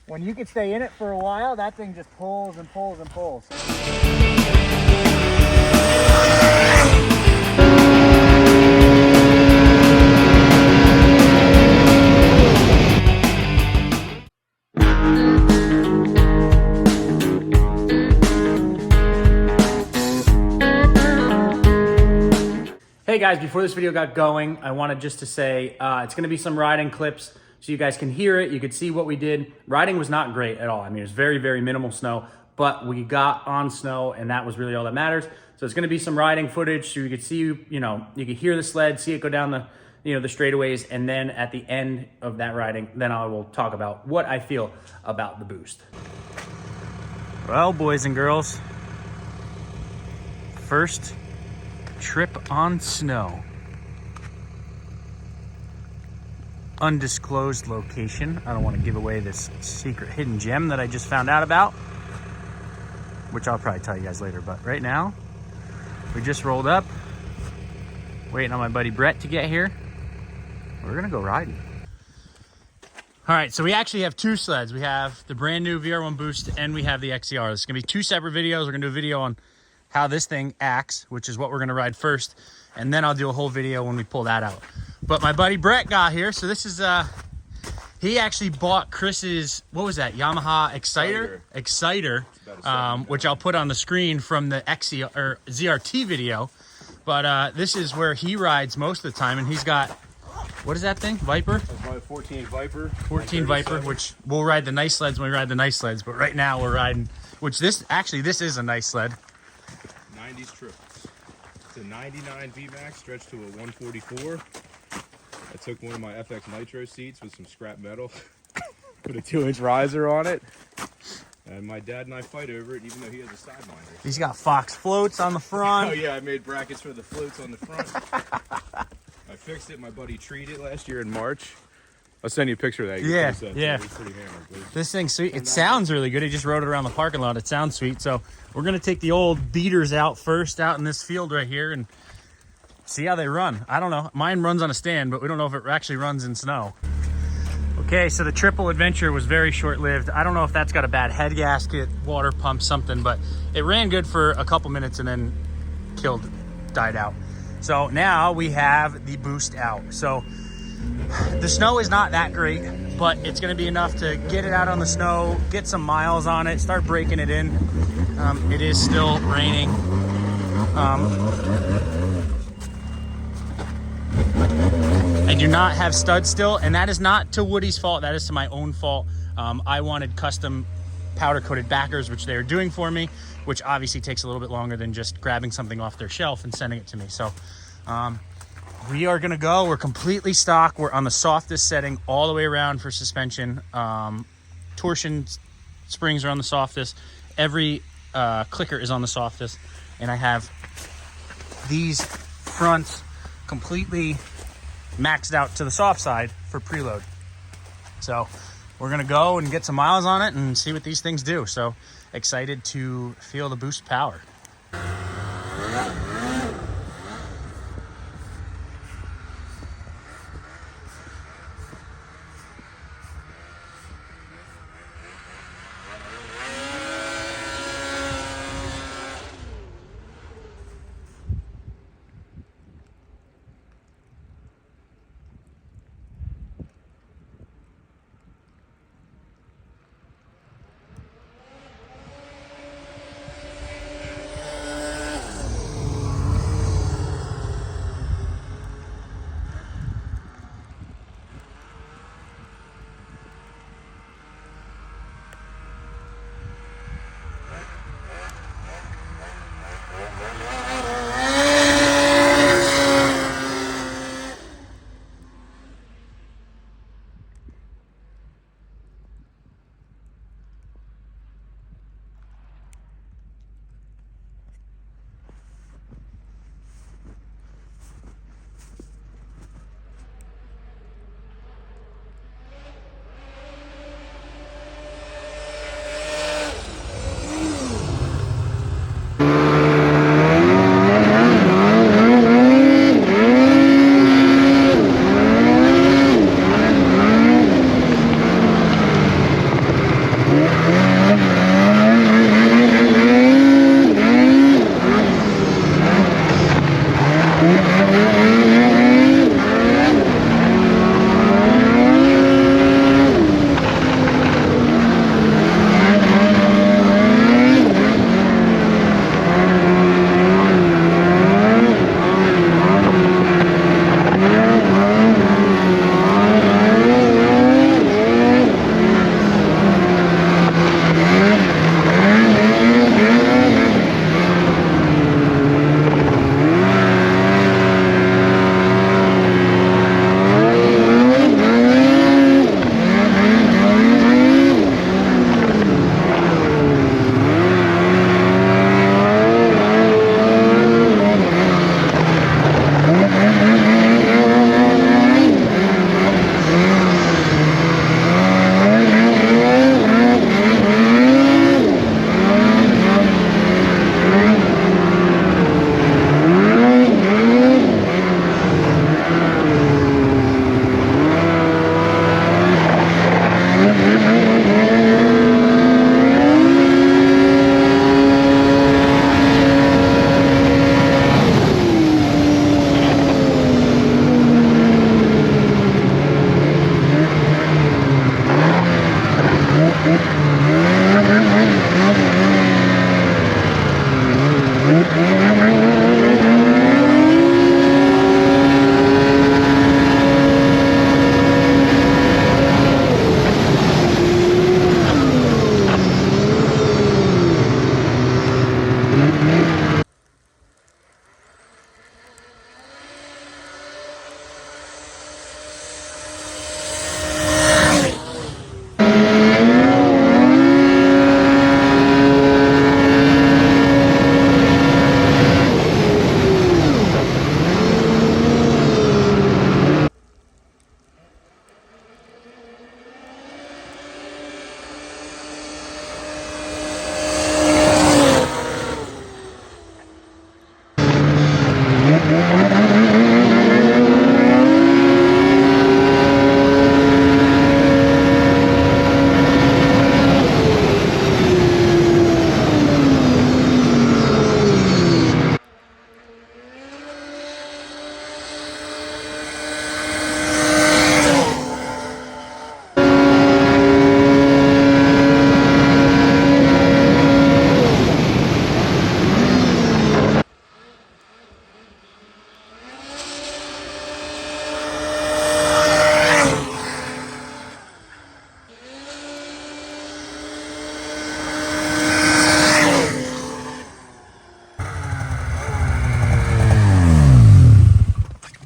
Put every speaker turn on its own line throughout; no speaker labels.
when you can stay in it for a while, that thing just pulls and pulls and pulls. Hey guys, before this video got going, I wanted just to say it's going to be some riding clips so you guys can hear it. You could see what we did. Riding was not great at all. I mean, it was very, very minimal snow, but we got on snow and that was really all that matters. So it's going to be some riding footage so you could see, you could hear the sled, see it go down the, the straightaways. And then at the end of that riding, then I will talk about what I feel about the boost. Well, boys and girls, first trip on snow. Undisclosed location. I don't want to give away this secret hidden gem that I just found out about, which I'll probably tell you guys later. But right now, we just rolled up, waiting on my buddy Brett to get here. We're gonna go riding. All right, so we actually have two sleds. We have the brand new VR1 Boost and we have the XCR. This is gonna be two separate videos. We're gonna do a video on how this thing acts, which is what we're gonna ride first, and then I'll do a whole video when we pull that out. But my buddy Brett got here, so this is he actually bought Chris's, what was that, Yamaha Exciter, which I'll put on the screen from the XCR or ZRT video. But this is where he rides most of the time, and he's got, what is that thing, Viper?
That's my 14 Viper.
14 Viper, which we'll ride the nice sleds when we ride the nice sleds. But right now we're riding, which this is a nice sled.
90s trip. It's a 99 VMAX stretched to a 144. I took one of my FX Nitro seats with some scrap metal, put a 2-inch riser on it, and my dad and I fight over it, even though he has a sidewinder.
He's got Fox floats on the front.
Oh yeah, I made brackets for the floats on the front. I fixed it. My buddy treated it last year in March. I'll send you a picture of that.
Yeah.
It's pretty hammered.
This thing's sweet. It sounds really good. He just rode it around the parking lot. It sounds sweet. So we're going to take the old beaters out first out in this field right here and see how they run. I don't know. Mine runs on a stand, but we don't know if it actually runs in snow. Okay, so the triple adventure was very short-lived. I don't know if that's got a bad head gasket, water pump, something, but it ran good for a couple minutes and then died out. So now we have the boost out. So the snow is not that great, but it's going to be enough to get it out on the snow, get some miles on it, start breaking it in. It is still raining. I do not have studs still, and that is not to Woody's fault. That is to my own fault. I wanted custom powder-coated backers, which they are doing for me, which obviously takes a little bit longer than just grabbing something off their shelf and sending it to me. So we are gonna go. We're completely stock. We're on the softest setting all the way around for suspension. Torsion springs are on the softest. Every clicker is on the softest. And I have these fronts completely maxed out to the soft side for preload. So we're gonna go and get some miles on it and see what these things do. So excited to feel the boost power.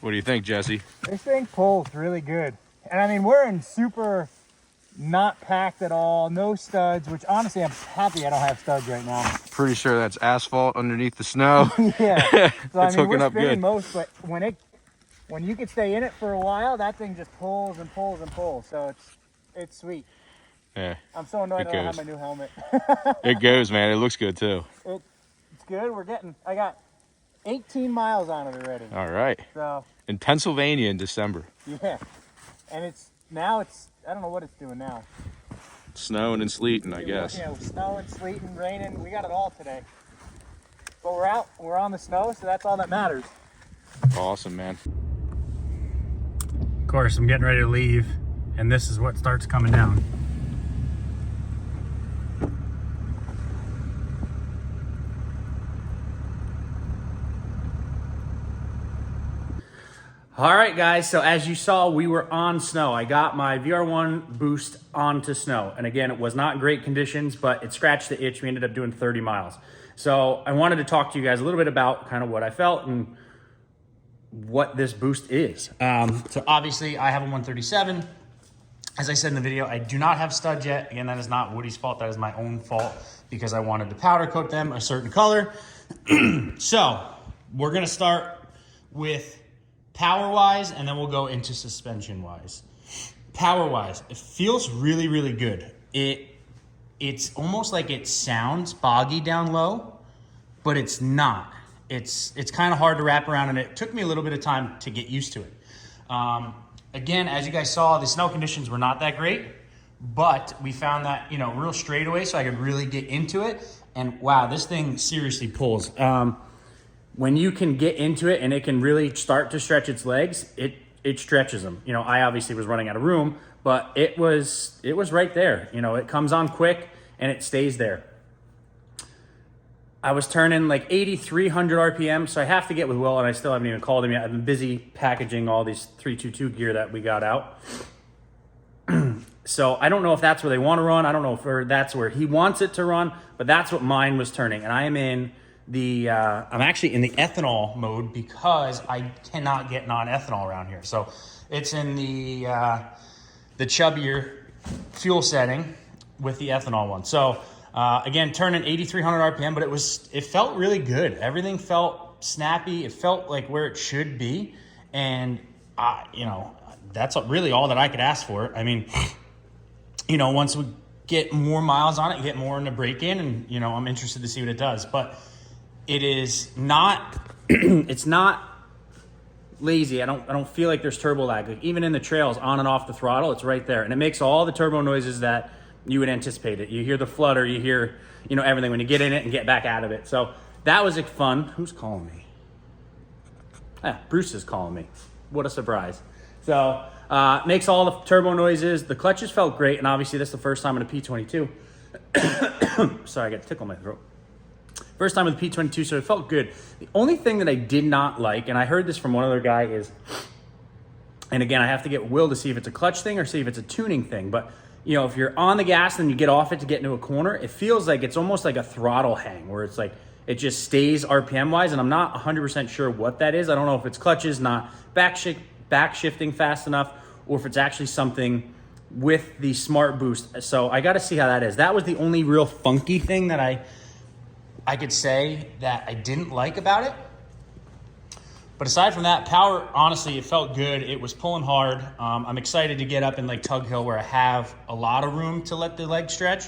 What do you think, Jesse?
This thing pulls really good. And I mean, we're in super not packed at all, no studs, which honestly, I'm happy I don't have studs right now.
Pretty sure that's asphalt underneath the snow.
Yeah. So I
It's
mean,
hooking
we're
up
spinning
good.
most, but when you can stay in it for a while, that thing just pulls and pulls and pulls. So it's sweet.
Yeah,
I'm so annoyed
It
I don't have
goes.
my new helmet.
it goes, man. It looks good too.
It's good. I got 18 miles on it already.
All right.
So
In Pennsylvania in December.
yeah. And I don't know what it's doing now.
Snowing and sleeting, I guess.
Yeah, snowing, sleeting, raining. We got it all today. But we're out. We're on the snow, so that's all that matters.
Awesome, man.
Of course, I'm getting ready to leave, and this is what starts coming down. All right, guys, so as you saw, we were on snow. I got my VR1 boost onto snow. And again, it was not great conditions, but it scratched the itch. We ended up doing 30 miles. So I wanted to talk to you guys a little bit about kind of what I felt and what this boost is. So obviously I have a 137. As I said in the video, I do not have studs yet. Again, that is not Woody's fault. That is my own fault because I wanted to powder coat them a certain color. So we're gonna start with power-wise, and then we'll go into suspension-wise. Power-wise, it feels really, really good. It's almost like it sounds boggy down low, but it's not. It's kind of hard to wrap around, and it took me a little bit of time to get used to it. Again, as you guys saw, the snow conditions were not that great, but we found that, real straightaway so I could really get into it. And wow, this thing seriously pulls. When you can get into it and it can really start to stretch its legs, it stretches them. I obviously was running out of room, but it was right there. It comes on quick and it stays there. I was turning like 8,300 RPM, so I have to get with Will, and I still haven't even called him yet. I've been busy packaging all these 322 gear that we got out. So I don't know if that's where they want to run. I don't know if that's where he wants it to run, but that's what mine was turning. And I am in I'm actually in the ethanol mode because I cannot get non-ethanol around here. So it's in the chubbier fuel setting with the ethanol one. So again, turning 8,300 RPM, but it felt really good. Everything felt snappy. It felt like where it should be. And that's really all that I could ask for. I mean, once we get more miles on it, get more in the break-in, and I'm interested to see what it does. But it is not, it's not lazy. I don't feel like there's turbo lag. Like even in the trails, on and off the throttle, it's right there. And it makes all the turbo noises that you would anticipate it. You hear the flutter, you hear, you know, everything when you get in it and get back out of it. So that was fun. Who's calling me? Bruce is calling me. What a surprise. So makes all the turbo noises. The clutches felt great. And obviously this is the first time in a P22. Sorry, I got a tickle in my throat. First time with the P22, so it felt good. The only thing that I did not like, and I heard this from one other guy, is, and again, I have to get Will to see if it's a clutch thing or see if it's a tuning thing, but you know, if you're on the gas and you get off it to get into a corner, it feels like it's almost like a throttle hang, where it's like, it just stays RPM-wise, and I'm not 100% sure what that is. I don't know if it's clutches not back shifting fast enough, or if it's actually something with the smart boost. So I got to see how that is. That was the only real funky thing that I could say that I didn't like about it. But aside from that, power, honestly, it felt good. It was pulling hard. I'm excited to get up in like Tug Hill where I have a lot of room to let the leg stretch,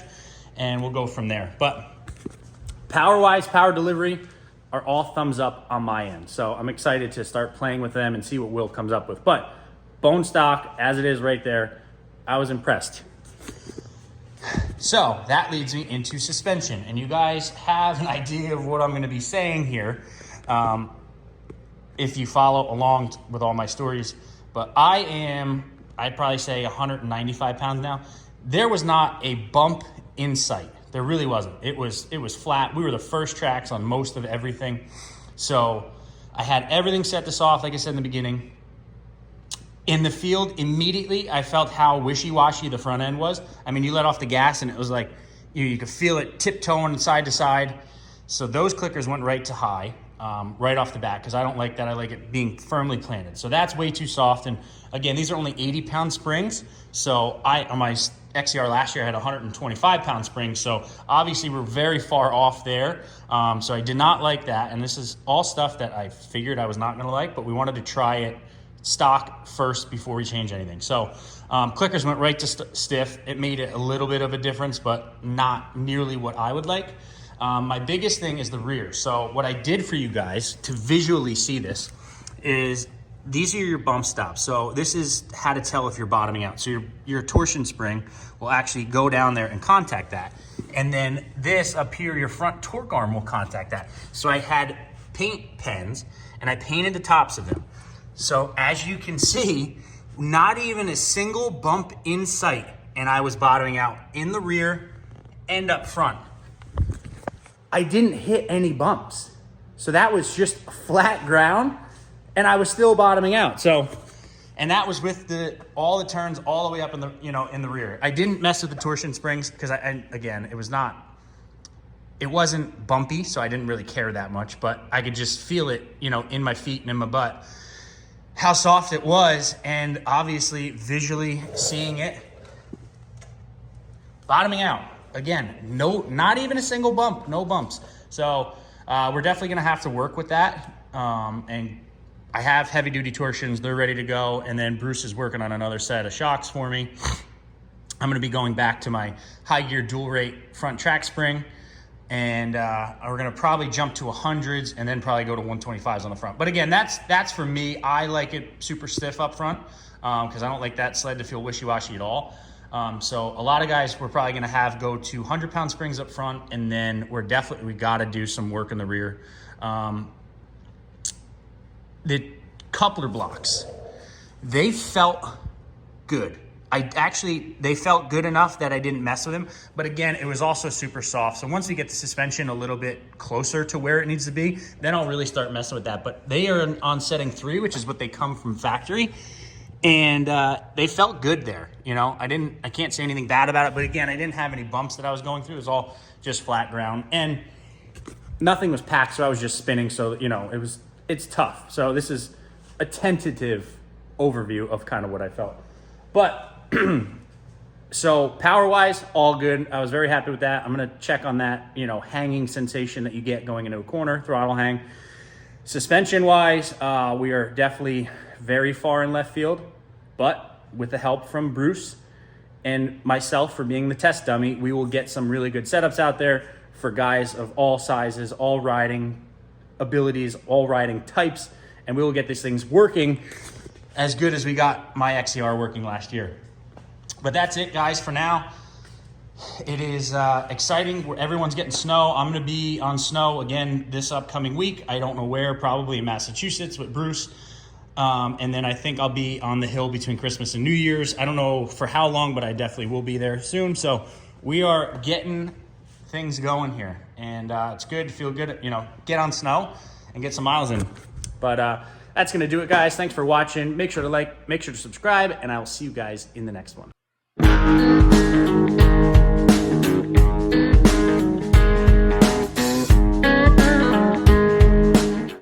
and we'll go from there. But power-wise, power delivery are all thumbs up on my end. So I'm excited to start playing with them and see what Will comes up with. But bone stock, as it is right there, I was impressed. So that leads me into suspension, and you guys have an idea of what I'm going to be saying here if you follow along with all my stories. But I'd probably say 195 pounds now. There was not a bump in sight. There really wasn't. It was flat. We were the first tracks on most of everything. So I had everything set to soft, like I said in the beginning. In the field, immediately, I felt how wishy-washy the front end was. I mean, you let off the gas, and it was like, you could feel it tiptoeing side to side. So those clickers went right to high, right off the bat, because I don't like that. I like it being firmly planted. So that's way too soft. And again, these are only 80-pound springs. So on my XCR last year, I had 125-pound springs. So obviously, we're very far off there. So I did not like that. And this is all stuff that I figured I was not going to like, but we wanted to try it stock first before we change anything. So clickers went right to stiff. It made it a little bit of a difference, but not nearly what I would like. My biggest thing is the rear. So what I did for you guys to visually see this is these are your bump stops. So this is how to tell if you're bottoming out. So your torsion spring will actually go down there and contact that. And then this up here, your front torque arm will contact that. So I had paint pens and I painted the tops of them. So as you can see, not even a single bump in sight, and I was bottoming out in the rear and up front. I didn't hit any bumps. So that was just flat ground, and I was still bottoming out. So, and that was with all the turns all the way up in the rear. I didn't mess with the torsion springs because again, it wasn't bumpy, so I didn't really care that much, but I could just feel it, in my feet and in my butt, how soft it was. And obviously visually seeing it, bottoming out again, not even a single bump, no bumps. So we're definitely going to have to work with that. And I have heavy duty torsions. They're ready to go. And then Bruce is working on another set of shocks for me. I'm going to be going back to my high gear dual rate front track spring. And we're going to probably jump to 100s and then probably go to 125s on the front. But again, that's for me. I like it super stiff up front because I don't like that sled to feel wishy-washy at all. So a lot of guys we're probably going to go to 100-pound springs up front, and then we got to do some work in the rear. The coupler blocks, they felt good. They felt good enough that I didn't mess with them. But again, it was also super soft. So once we get the suspension a little bit closer to where it needs to be, then I'll really start messing with that. But they are on setting 3, which is what they come from factory. And they felt good there. I can't say anything bad about it. But again, I didn't have any bumps that I was going through. It was all just flat ground. And nothing was packed, so I was just spinning. So, it's tough. So this is a tentative overview of kind of what I felt. But so power-wise, all good. I was very happy with that. I'm going to check on that, hanging sensation that you get going into a corner, throttle hang. Suspension-wise, we are definitely very far in left field, but with the help from Bruce and myself for being the test dummy, we will get some really good setups out there for guys of all sizes, all riding abilities, all riding types, and we will get these things working as good as we got my XCR working last year. But that's it, guys, for now. It is exciting. Everyone's getting snow. I'm going to be on snow again this upcoming week. I don't know where, probably in Massachusetts with Bruce. And then I think I'll be on the hill between Christmas and New Year's. I don't know for how long, but I definitely will be there soon. So we are getting things going here. And it's good to feel good, you know, get on snow and get some miles in. But that's going to do it, guys. Thanks for watching. Make sure to like, make sure to subscribe, and I will see you guys in the next one.